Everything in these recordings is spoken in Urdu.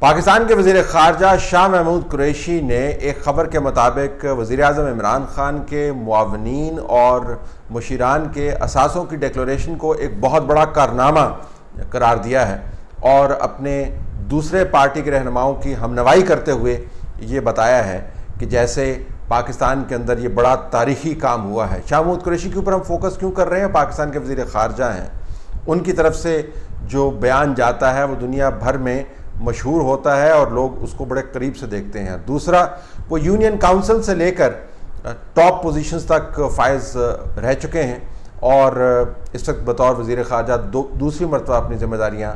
پاکستان کے وزیر خارجہ شاہ محمود قریشی نے ایک خبر کے مطابق وزیر اعظم عمران خان کے معاونین اور مشیران کے اثاثوں کی ڈکلریشن کو ایک بہت بڑا کارنامہ قرار دیا ہے اور اپنے دوسرے پارٹی کے رہنماؤں کی ہمنوائی کرتے ہوئے یہ بتایا ہے کہ جیسے پاکستان کے اندر یہ بڑا تاریخی کام ہوا ہے۔ شاہ محمود قریشی کے اوپر ہم فوکس کیوں کر رہے ہیں؟ پاکستان کے وزیر خارجہ ہیں، ان کی طرف سے جو بیان جاتا ہے وہ دنیا بھر میں مشہور ہوتا ہے اور لوگ اس کو بڑے قریب سے دیکھتے ہیں۔ دوسرا، وہ یونین کاؤنسل سے لے کر ٹاپ پوزیشنز تک فائز رہ چکے ہیں اور اس وقت بطور وزیر خارجہ دوسری مرتبہ اپنی ذمہ داریاں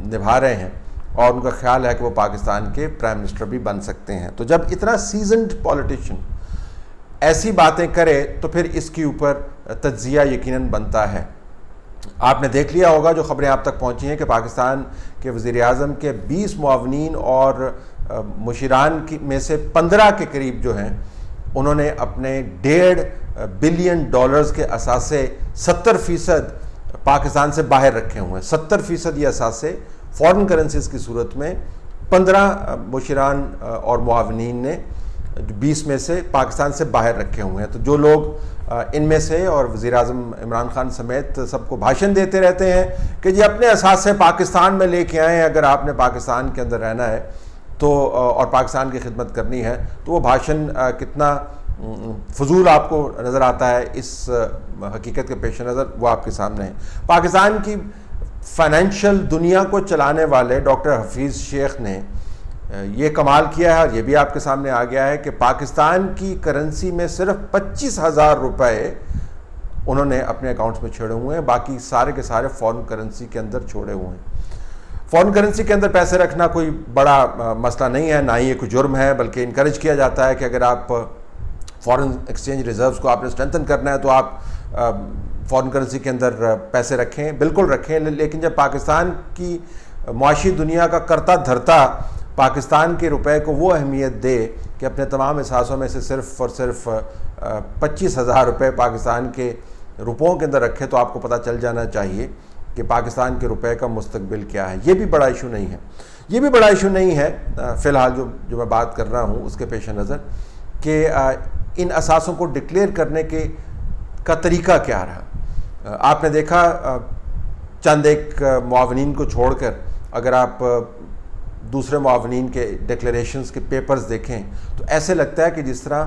نبھا رہے ہیں اور ان کا خیال ہے کہ وہ پاکستان کے پرائم منسٹر بھی بن سکتے ہیں۔ تو جب اتنا سیزنڈ پولیٹیشین ایسی باتیں کرے تو پھر اس کے اوپر تجزیہ یقیناً بنتا ہے۔ آپ نے دیکھ لیا ہوگا جو خبریں آپ تک پہنچی ہیں کہ پاکستان کے وزیر اعظم کے 20 معاونین اور مشیران میں سے 15 کے قریب جو ہیں انہوں نے اپنے $1.5 بلین کے اثاثے 70% پاکستان سے باہر رکھے ہوئے ہیں۔ 70% یہ اثاثے فورن کرنسیز کی صورت میں 15 مشیران اور معاونین نے 20 میں سے پاکستان سے باہر رکھے ہوئے ہیں۔ تو جو لوگ ان میں سے اور وزیر اعظم عمران خان سمیت سب کو بھاشن دیتے رہتے ہیں کہ جی اپنے اثاثے پاکستان میں لے کے آئیں، اگر آپ نے پاکستان کے اندر رہنا ہے تو اور پاکستان کی خدمت کرنی ہے، تو وہ بھاشن کتنا فضول آپ کو نظر آتا ہے، اس حقیقت کے پیش نظر وہ آپ کے سامنے ہے۔ پاکستان کی فائنینشیل دنیا کو چلانے والے ڈاکٹر حفیظ شیخ نے یہ کمال کیا ہے اور یہ بھی آپ کے سامنے آ گیا ہے کہ پاکستان کی کرنسی میں صرف 25,000 روپے انہوں نے اپنے اکاؤنٹس میں چھوڑے ہوئے ہیں، باقی سارے کے سارے فورن کرنسی کے اندر چھوڑے ہوئے ہیں۔ فورن کرنسی کے اندر پیسے رکھنا کوئی بڑا مسئلہ نہیں ہے، نہ ہی یہ کوئی جرم ہے، بلکہ انکریج کیا جاتا ہے کہ اگر آپ فورن ایکسچینج ریزروز کو آپ نے اسٹرینتھن کرنا ہے تو آپ فورن کرنسی کے اندر پیسے رکھیں، بالکل رکھیں، لیکن جب پاکستان کی معاشی دنیا کا کرتا دھرتا پاکستان کے روپے کو وہ اہمیت دے کہ اپنے تمام اثاثوں میں سے صرف اور صرف 25,000 روپے پاکستان کے روپوں کے اندر رکھے، تو آپ کو پتہ چل جانا چاہیے کہ پاکستان کے روپے کا مستقبل کیا ہے۔ یہ بھی بڑا ایشو نہیں ہے، یہ بھی بڑا ایشو نہیں ہے فی الحال جو میں بات کر رہا ہوں اس کے پیش نظر کہ ان اثاثوں کو ڈکلیئر کرنے کا طریقہ کیا رہا۔ آپ نے دیکھا چند ایک معاونین کو چھوڑ کر اگر آپ دوسرے معاونین کے ڈکلیریشنز کے پیپرز دیکھیں تو ایسے لگتا ہے کہ جس طرح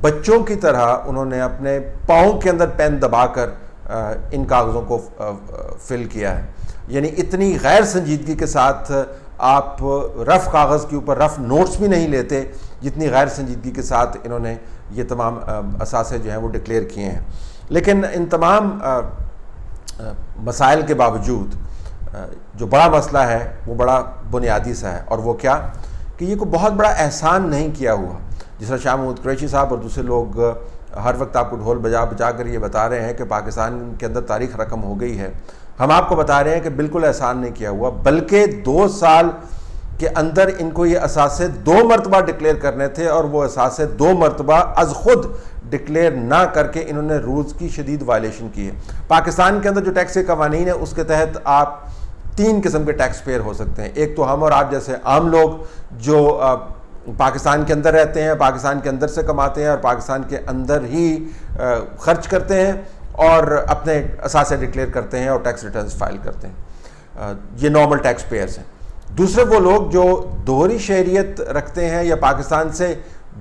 بچوں کی طرح انہوں نے اپنے پاؤں کے اندر پین دبا کر ان کاغذوں کو فل کیا ہے۔ یعنی اتنی غیر سنجیدگی کے ساتھ آپ رف کاغذ کے اوپر رف نوٹس بھی نہیں لیتے جتنی غیر سنجیدگی کے ساتھ انہوں نے یہ تمام اثاثے جو ہیں وہ ڈکلیئر کیے ہیں۔ لیکن ان تمام مسائل کے باوجود جو بڑا مسئلہ ہے وہ بڑا بنیادی سا ہے، اور وہ کیا کہ یہ کوئی بہت بڑا احسان نہیں کیا ہوا، جس طرح شاہ محمود قریشی صاحب اور دوسرے لوگ ہر وقت آپ کو ڈھول بجا کر یہ بتا رہے ہیں کہ پاکستان کے اندر تاریخ رقم ہو گئی ہے۔ ہم آپ کو بتا رہے ہیں کہ بالکل احسان نہیں کیا ہوا، بلکہ 2 سال کے اندر ان کو یہ اثاثے 2 مرتبہ ڈکلیئر کرنے تھے اور وہ اثاثے 2 مرتبہ از خود ڈکلیئر نہ کر کے انہوں نے رولز کی شدید وائلیشن کی ہے۔ پاکستان کے اندر جو ٹیکس کے قوانین ہیں اس کے تحت آپ 3 قسم کے ٹیکس پیئر ہو سکتے ہیں۔ ایک تو ہم اور آپ جیسے عام لوگ جو پاکستان کے اندر رہتے ہیں، پاکستان کے اندر سے کماتے ہیں اور پاکستان کے اندر ہی خرچ کرتے ہیں اور اپنے اثاثے ڈکلیئر کرتے ہیں اور ٹیکس ریٹرنز فائل کرتے ہیں، یہ نارمل ٹیکس پیئرز ہیں۔ دوسرے وہ لوگ جو دوہری شہریت رکھتے ہیں یا پاکستان سے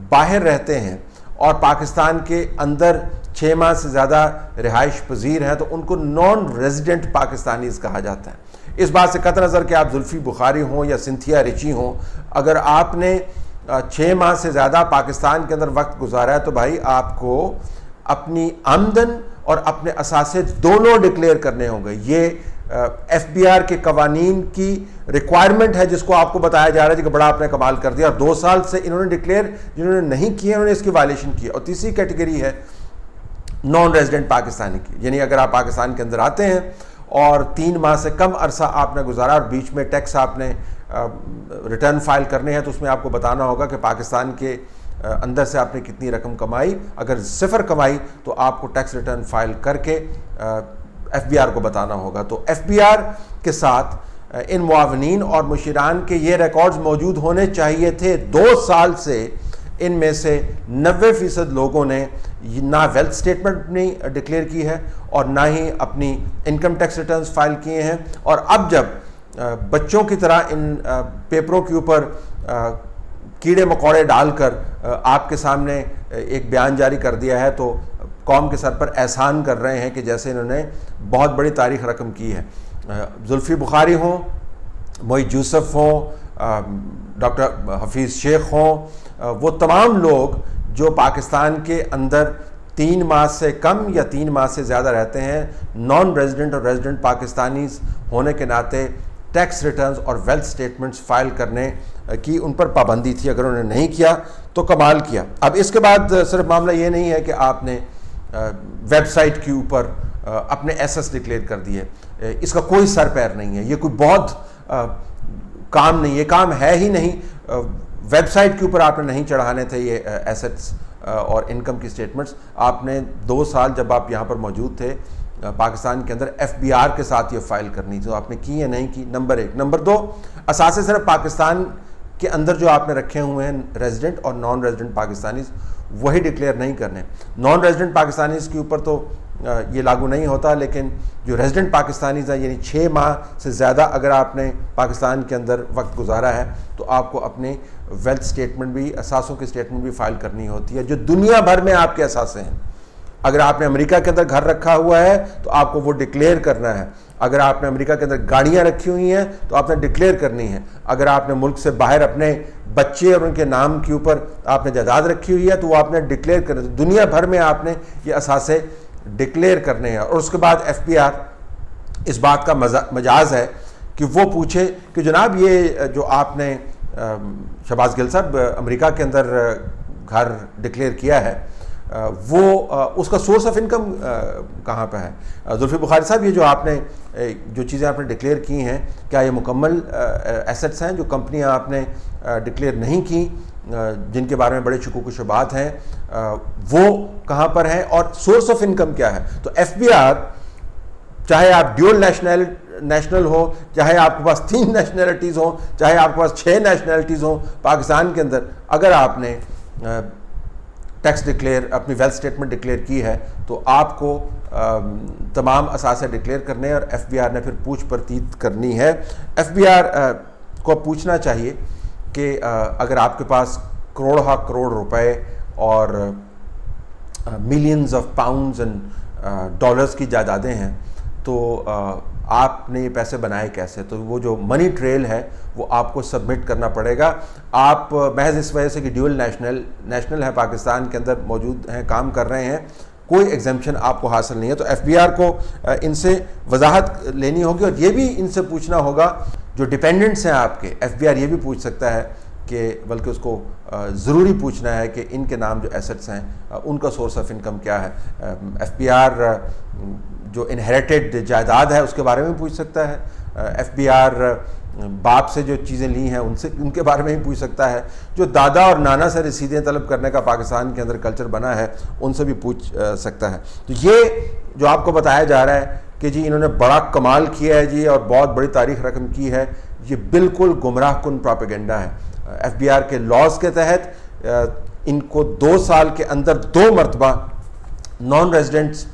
باہر رہتے ہیں اور پاکستان کے اندر 6 ماہ سے زیادہ رہائش پذیر ہیں، تو ان کو نان ریزیڈنٹ پاکستانیز کہا جاتا ہے۔ اس بات سے قطع نظر کہ آپ زلفی بخاری ہوں یا سنتھیا ریچی ہوں، اگر آپ نے 6 ماہ سے زیادہ پاکستان کے اندر وقت گزارا ہے تو بھائی آپ کو اپنی آمدن اور اپنے اثاثے دونوں ڈکلیئر کرنے ہوں گے۔ یہ ایف بی آر کے قوانین کی ریکوائرمنٹ ہے جس کو آپ کو بتایا جا رہا ہے کہ بڑا آپ نے کمال کر دیا، اور 2 سال سے انہوں نے ڈکلیئر جنہوں نے نہیں کیے انہوں نے اس کی وائلیشن کی۔ اور تیسری کیٹیگری ہے نان ریزیڈنٹ پاکستانی کی، یعنی اگر آپ پاکستان کے اندر آتے ہیں اور 3 ماہ سے کم عرصہ آپ نے گزارا اور بیچ میں ٹیکس آپ نے ریٹرن فائل کرنے ہیں، تو اس میں آپ کو بتانا ہوگا کہ پاکستان کے اندر سے آپ نے کتنی رقم کمائی۔ اگر 0 کمائی تو آپ کو ٹیکس ریٹرن فائل کر کے ایف بی آر کو بتانا ہوگا۔ تو ایف بی آر کے ساتھ ان معاونین اور مشیران کے یہ ریکارڈز موجود ہونے چاہیے تھے. 2 سال سے ان میں سے 90% لوگوں نے نہ ویلتھ سٹیٹمنٹ نہیں ڈکلیئر کی ہے اور نہ ہی اپنی انکم ٹیکس ریٹرنز فائل کیے ہیں. اور اب جب بچوں کی طرح ان پیپروں کے اوپر کیڑے مکوڑے ڈال کر آپ کے سامنے ایک بیان جاری کر دیا ہے تو قوم کے سر پر احسان کر رہے ہیں کہ جیسے انہوں نے بہت بڑی تاریخ رقم کی ہے. زلفی بخاری ہوں, معید یوسف ہوں, ڈاکٹر حفیظ شیخ ہوں, وہ تمام لوگ جو پاکستان کے اندر 3 ماہ سے کم یا 3 ماہ سے زیادہ رہتے ہیں, نان ریزیڈنٹ اور ریزیڈنٹ پاکستانیز ہونے کے ناطے ٹیکس ریٹرنز اور ویلتھ سٹیٹمنٹس فائل کرنے کی ان پر پابندی تھی. اگر انہوں نے نہیں کیا تو کمال کیا. اب اس کے بعد صرف معاملہ یہ نہیں ہے کہ آپ نے ویب سائٹ کے اوپر اپنے ایسس ڈکلیئر کر دیے, اس کا کوئی سر پیر نہیں ہے, یہ کوئی بہت کام نہیں, یہ کام ہے ہی نہیں. ویب سائٹ کے اوپر آپ نے نہیں چڑھانے تھے یہ ایسٹس اور انکم کی سٹیٹمنٹس. آپ نے 2 سال جب آپ یہاں پر موجود تھے پاکستان کے اندر FBR کے ساتھ یہ فائل کرنی تھی, تو آپ نے کی یا نہیں کی, نمبر 1. نمبر 2, اثاثے صرف پاکستان کے اندر جو آپ نے رکھے ہوئے ہیں ریزیڈنٹ اور نان ریزیڈنٹ پاکستانیز وہی ڈکلیئر نہیں کرنے. نان ریزیڈنٹ پاکستانیز کے اوپر تو یہ لاگو نہیں ہوتا, لیکن جو ریزیڈنٹ پاکستانیز ہیں یعنی 6 ماہ سے زیادہ اگر آپ نے پاکستان کے اندر وقت گزارا ہے تو آپ کو اپنے ویلتھ سٹیٹمنٹ بھی, اثاثوں کی سٹیٹمنٹ بھی فائل کرنی ہوتی ہے جو دنیا بھر میں آپ کے اثاثے ہیں. اگر آپ نے امریکہ کے اندر گھر رکھا ہوا ہے تو آپ کو وہ ڈکلیئر کرنا ہے. اگر آپ نے امریکہ کے اندر گاڑیاں رکھی ہوئی ہیں تو آپ نے ڈکلیئر کرنی ہے. اگر آپ نے ملک سے باہر اپنے بچے اور ان کے نام کے اوپر آپ نے جائیداد رکھی ہوئی ہے تو وہ آپ نے ڈکلیئر کرنا ہے. دنیا بھر میں آپ نے یہ اثاثے ڈکلیئر کرنے ہیں. اور اس کے بعد FBR اس بات کا مجاز ہے کہ وہ پوچھے کہ جناب یہ جو آپ نے شہباز گل صاحب امریکہ کے اندر گھر ڈکلیئر کیا ہے وہ اس کا سورس آف انکم کہاں پہ ہے. زلفی بخاری صاحب یہ جو آپ نے جو چیزیں آپ نے ڈکلیئر کی ہیں کیا یہ مکمل ایسٹس ہیں؟ جو کمپنیاں آپ نے ڈکلیئر نہیں کی جن کے بارے میں بڑے شکوک و شبہات ہیں وہ کہاں پر ہیں اور سورس آف انکم کیا ہے؟ تو FBR چاہے آپ ڈیول نیشنل ہو, چاہے آپ کے پاس 3 نیشنلٹیز ہوں, چاہے آپ کے پاس 6 نیشنلٹیز ہوں پاکستان کے اندر, اگر آپ نے ٹیکس ڈکلیئر اپنی ویلتھ سٹیٹمنٹ ڈکلیئر کی ہے تو آپ کو تمام اثاثے ڈکلیئر کرنے اور FBR نے پھر پوچھ پرتیت کرنی ہے. FBR کو پوچھنا چاہیے کہ اگر آپ کے پاس کروڑ کروڑ روپے اور millions of pounds and dollars کی جائیدادیں ہیں تو آپ نے یہ پیسے بنائے کیسے؟ تو وہ جو منی ٹریل ہے وہ آپ کو سبمٹ کرنا پڑے گا. آپ محض اس وجہ سے کہ ڈیول نیشنل ہے پاکستان کے اندر موجود ہیں, کام کر رہے ہیں, کوئی ایگزمپشن آپ کو حاصل نہیں ہے. تو FBR کو ان سے وضاحت لینی ہوگی اور یہ بھی ان سے پوچھنا ہوگا جو ڈیپینڈنٹس ہیں آپ کے. FBR یہ بھی پوچھ سکتا ہے کہ بلکہ اس کو ضروری پوچھنا ہے کہ ان کے نام جو ایسٹس ہیں ان کا سورس آف انکم کیا ہے. FBR جو انہیریٹڈ جائیداد ہے اس کے بارے میں پوچھ سکتا ہے. FBR باپ سے جو چیزیں لی ہیں ان کے بارے میں بھی پوچھ سکتا ہے. جو دادا اور نانا سے رسیدیں طلب کرنے کا پاکستان کے اندر کلچر بنا ہے ان سے بھی پوچھ سکتا ہے. تو یہ جو آپ کو بتایا جا رہا ہے کہ جی انہوں نے بڑا کمال کیا ہے جی اور بہت بڑی تاریخ رقم کی ہے, یہ بالکل گمراہ کن پروپیگنڈا ہے. FBR کے لاز کے تحت ان کو 2 سال کے اندر 2 مرتبہ نان ریزیڈنٹس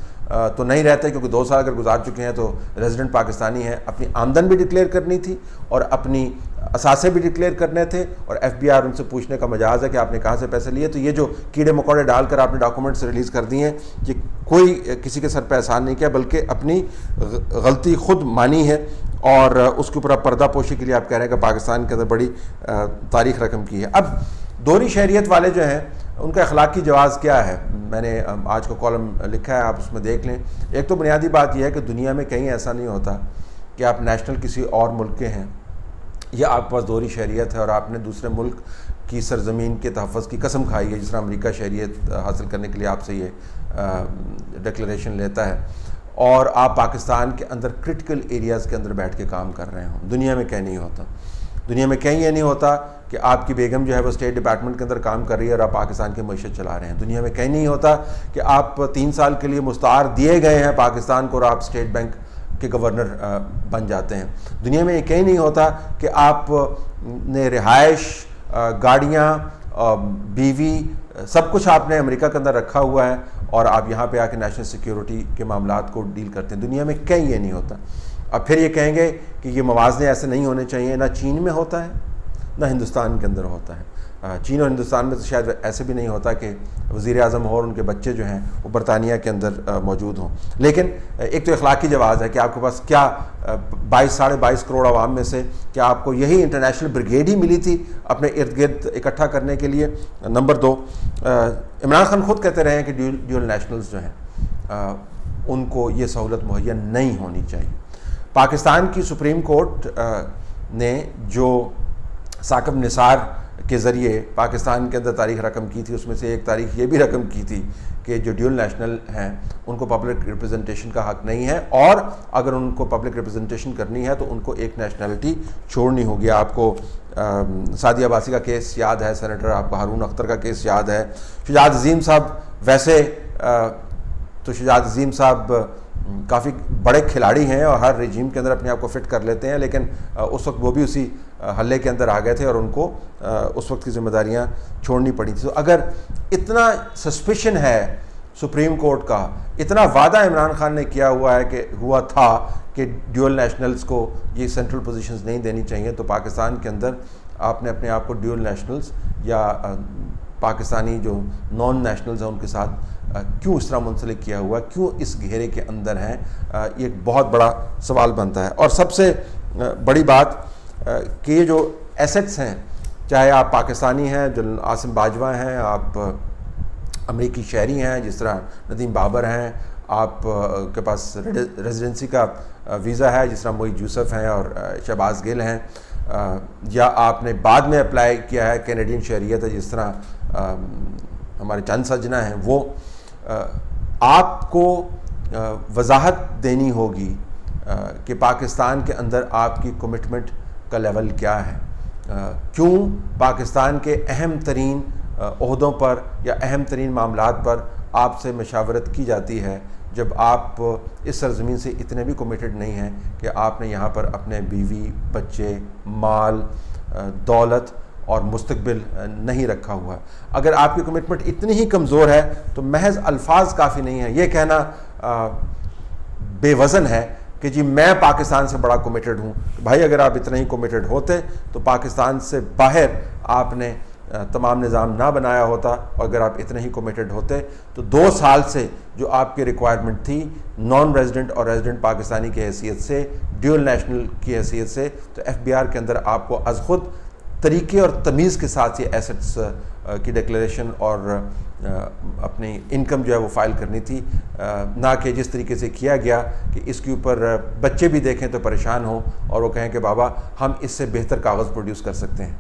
تو نہیں رہتے کیونکہ 2 سال اگر گزار چکے ہیں تو ریزیڈنٹ پاکستانی ہیں, اپنی آمدن بھی ڈکلیئر کرنی تھی اور اپنی اثاثے بھی ڈکلیئر کرنے تھے اور FBR ان سے پوچھنے کا مجاز ہے کہ آپ نے کہاں سے پیسے لیے. تو یہ جو کیڑے مکوڑے ڈال کر آپ نے ڈاکومنٹس ریلیز کر دیے ہیں یہ کوئی کسی کے سر پہ احسان نہیں کیا بلکہ اپنی غلطی خود مانی ہے اور اس کے اوپر آپ پردہ پوشی کے لیے آپ کہہ رہے ہیں کہ پاکستان کے اندر بڑی تاریخ رقم کی ہے. اب دوہری شہریت والے جو ہیں ان کا اخلاقی جواز کیا ہے؟ میں نے آج کا کالم لکھا ہے, آپ اس میں دیکھ لیں. ایک تو بنیادی بات یہ ہے کہ دنیا میں کہیں ایسا نہیں ہوتا کہ آپ نیشنل کسی اور ملک کے ہیں یا آپ کے پاس دوہری شہریت ہے اور آپ نے دوسرے ملک کی سرزمین کے تحفظ کی قسم کھائی ہے, جس طرح امریکہ شہریت حاصل کرنے کے لیے آپ سے یہ ڈکلیریشن لیتا ہے اور آپ پاکستان کے اندر کرٹیکل ایریاز کے اندر بیٹھ کے کام کر رہے ہوں. دنیا میں کہیں نہیں ہوتا. دنیا میں کہیں یہ نہیں ہوتا کہ آپ کی بیگم جو ہے وہ اسٹیٹ ڈپارٹمنٹ کے اندر کام کر رہی ہے اور آپ پاکستان کی معیشت چلا رہے ہیں. دنیا میں کہیں نہیں ہوتا کہ آپ 3 سال کے لیے مستعار دیے گئے ہیں پاکستان کو اور آپ اسٹیٹ بینک کے گورنر بن جاتے ہیں. دنیا میں یہ کہیں نہیں ہوتا کہ آپ نے رہائش، گاڑیاں، بیوی، سب کچھ آپ نے امریکہ کے اندر رکھا ہوا ہے اور آپ یہاں پہ آ کے نیشنل سیکیورٹی کے معاملات کو ڈیل کرتے ہیں. دنیا میں کہیں یہ نہیں ہوتا. اب پھر یہ کہیں گے کہ یہ موازنے ایسے نہیں ہونے چاہیے. نہ چین میں ہوتا ہے نہ ہندوستان کے اندر ہوتا ہے. چین اور ہندوستان میں تو شاید ایسے بھی نہیں ہوتا کہ وزیر اعظم ہو اور ان کے بچے جو ہیں وہ برطانیہ کے اندر موجود ہوں. لیکن ایک تو اخلاقی جواز ہے کہ آپ کے پاس کیا 22-22.5 کروڑ عوام میں سے کیا آپ کو یہی انٹرنیشنل بریگیڈ ہی ملی تھی اپنے ارد گرد اکٹھا کرنے کے لیے. نمبر 2، عمران خان خود کہتے رہے ہیں کہ ڈیول نیشنلز جو ہیں ان کو یہ سہولت مہیا نہیں ہونی چاہیے. پاکستان کی سپریم کورٹ نے جو ثاقب نثار کے ذریعے پاکستان کے اندر تاریخ رقم کی تھی، اس میں سے ایک تاریخ یہ بھی رقم کی تھی کہ جو ڈیول نیشنل ہیں ان کو پبلک ریپرزنٹیشن کا حق نہیں ہے، اور اگر ان کو پبلک ریپرزنٹیشن کرنی ہے تو ان کو ایک نیشنلٹی چھوڑنی ہوگی. آپ کو سعدیہ عباسی کا کیس یاد ہے، سینیٹر آپ کو ہارون اختر کا کیس یاد ہے. شجاعت عظیم صاحب ویسے تو شجاعت عظیم صاحب کافی بڑے کھلاڑی ہیں اور ہر رجیم کے اندر اپنے آپ کو فٹ کر لیتے ہیں، لیکن اس وقت وہ بھی اسی حلے کے اندر آ گئے تھے اور ان کو اس وقت کی ذمہ داریاں چھوڑنی پڑی تھی. تو اگر اتنا سسپیشن ہے سپریم کورٹ کا، اتنا وعدہ عمران خان نے کیا ہوا ہے کہ ہوا تھا کہ ڈیول نیشنلز کو یہ سینٹرل پوزیشنز نہیں دینی چاہیے، تو پاکستان کے اندر آپ نے اپنے آپ کو ڈیول نیشنلز یا پاکستانی جو نان نیشنلز ہیں ان کے ساتھ کیوں اس طرح منسلک کیا ہوا ہے، کیوں اس گھیرے کے اندر ہیں؟ یہ ایک بہت بڑا سوال بنتا ہے. اور سب سے بڑی بات کہ یہ جو ایسٹس ہیں، چاہے آپ پاکستانی ہیں جو عاصم باجوہ ہیں، آپ امریکی شہری ہیں جس طرح ندیم بابر ہیں، آپ کے پاس ریزیڈنسی کا ویزا ہے جس طرح معید یوسف ہیں اور شہباز گل ہیں، یا آپ نے بعد میں اپلائی کیا ہے کینیڈین شہریت ہے جس طرح ہمارے چند سجنا ہیں، وہ آپ کو وضاحت دینی ہوگی کہ پاکستان کے اندر آپ کی کمٹمنٹ کا لیول کیا ہے. کیوں پاکستان کے اہم ترین عہدوں پر یا اہم ترین معاملات پر آپ سے مشاورت کی جاتی ہے جب آپ اس سرزمین سے اتنے بھی کمیٹڈ نہیں ہیں کہ آپ نے یہاں پر اپنے بیوی، بچے، مال، دولت اور مستقبل نہیں رکھا ہوا. اگر آپ کی کمٹمنٹ اتنی ہی کمزور ہے تو محض الفاظ کافی نہیں ہیں. یہ کہنا بے وزن ہے کہ جی میں پاکستان سے بڑا کمیٹڈ ہوں. بھائی اگر آپ اتنا ہی کمیٹڈ ہوتے تو پاکستان سے باہر آپ نے تمام نظام نہ بنایا ہوتا، اور اگر آپ اتنے ہی کمیٹڈ ہوتے تو 2 سال سے جو آپ کی ریکوائرمنٹ تھی نان ریزیڈنٹ اور ریزیڈنٹ پاکستانی کی حیثیت سے، ڈیول نیشنل کی حیثیت سے، تو ایف بی آر کے اندر آپ کو از خود طریقے اور تمیز کے ساتھ یہ ایسٹس کی ڈکلیریشن اور اپنی انکم جو ہے وہ فائل کرنی تھی، نہ کہ جس طریقے سے کیا گیا کہ اس کے اوپر بچے بھی دیکھیں تو پریشان ہوں اور وہ کہیں کہ بابا ہم اس سے بہتر کاغذ پروڈیوس کر سکتے ہیں.